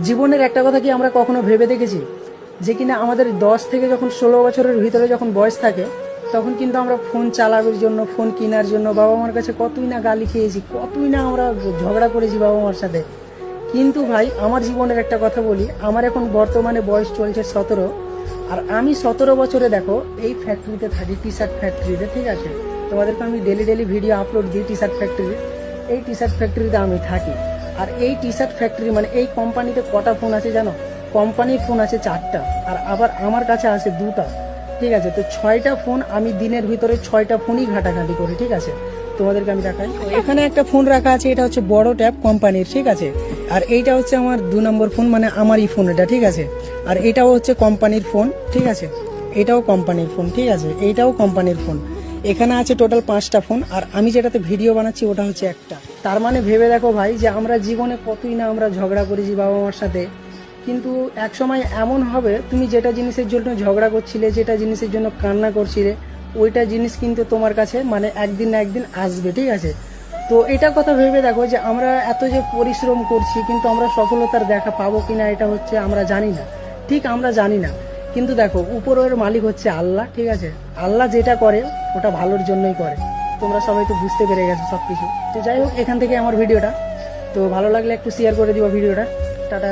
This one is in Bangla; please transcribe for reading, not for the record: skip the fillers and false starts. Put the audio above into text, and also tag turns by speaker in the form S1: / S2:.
S1: জীবনের একটা কথা কি আমরা কখনো ভেবে দেখেছি যে কিনা আমাদের 10 থেকে যখন 16 বছরের ভিতরে যখন বয়স থাকে তখন কিন্তু আমরা ফোন চালানোর জন্য, ফোন কেনার জন্য বাবা মার কাছে কতই না গালি খেয়েছি, কতই না আমরা ঝগড়া করেছি বাবা মার সাথে। কিন্তু ভাই আমার জীবনের একটা কথা বলি, আমার এখন বর্তমানে বয়স চলছে 17, আর আমি 17 বছরে দেখো এই ফ্যাক্টরিতে থাকি, টি শার্ট ফ্যাক্টরিতে, ঠিক আছে। তোমাদেরকে আমি ডেলি ডেলি ভিডিও আপলোড দিই টি শার্ট ফ্যাক্টরি, এই টি শার্ট ফ্যাক্টরিতে আমি থাকি। আর এই টি শার্ট ফ্যাক্টরি মানে এই কোম্পানিতে কটা ফোন আছে জানো? কোম্পানির ফোন আছে 4টা, আর আবার আমার কাছে আছে 2টা, ঠিক আছে। তো 6টা ফোন আমি দিনের ভিতরে 6টা ফোনই ঘাটাঘাটি করি, ঠিক আছে। তোমাদেরকে আমি দেখাই, এখানে একটা ফোন রাখা আছে, এটা হচ্ছে বড় ট্যাব কোম্পানির, ঠিক আছে। আর এইটা হচ্ছে আমার 2 নম্বর ফোন, মানে আমারই ফোন এটা, ঠিক আছে। আর এটাও হচ্ছে কোম্পানির ফোন, ঠিক আছে। এটাও কোম্পানির ফোন, ঠিক আছে। এইটাও কোম্পানির ফোন। এখানে আছে টোটাল 5টা ফোন, আর আমি যেটাতে ভিডিও বানাচ্ছি ওটা হচ্ছে একটা। তার মানে ভেবে দেখো ভাই যে আমরা জীবনে কতই না আমরা ঝগড়া করেছি বাবা মার সাথে। কিন্তু এক সময় এমন হবে, তুমি যেটা জিনিসের জন্য ঝগড়া করছিলে, যেটা জিনিসের জন্য কান্না করছিলে, ওইটা জিনিস কিন্তু তোমার কাছে মানে একদিন না একদিন আসবে, ঠিক আছে। তো এটা কথা ভেবে দেখো যে আমরা এত যে পরিশ্রম করছি কিন্তু আমরা সফলতার দেখা পাবো কিনা এটা হচ্ছে আমরা জানি না, ঠিক আমরা জানি না। কিন্তু দেখো উপরের মালিক হচ্ছে আল্লাহ, ঠিক আছে। আল্লাহ যেটা করে ওটা ভালোর জন্যই করে। তোমরা সবাই তো বুঝতে পেরে গেছো সব কিছু। তো যাই হোক, এখান থেকে আমার ভিডিওটা, তো ভালো লাগলে একটু শেয়ার করে দিবা ভিডিওটা। টাটা।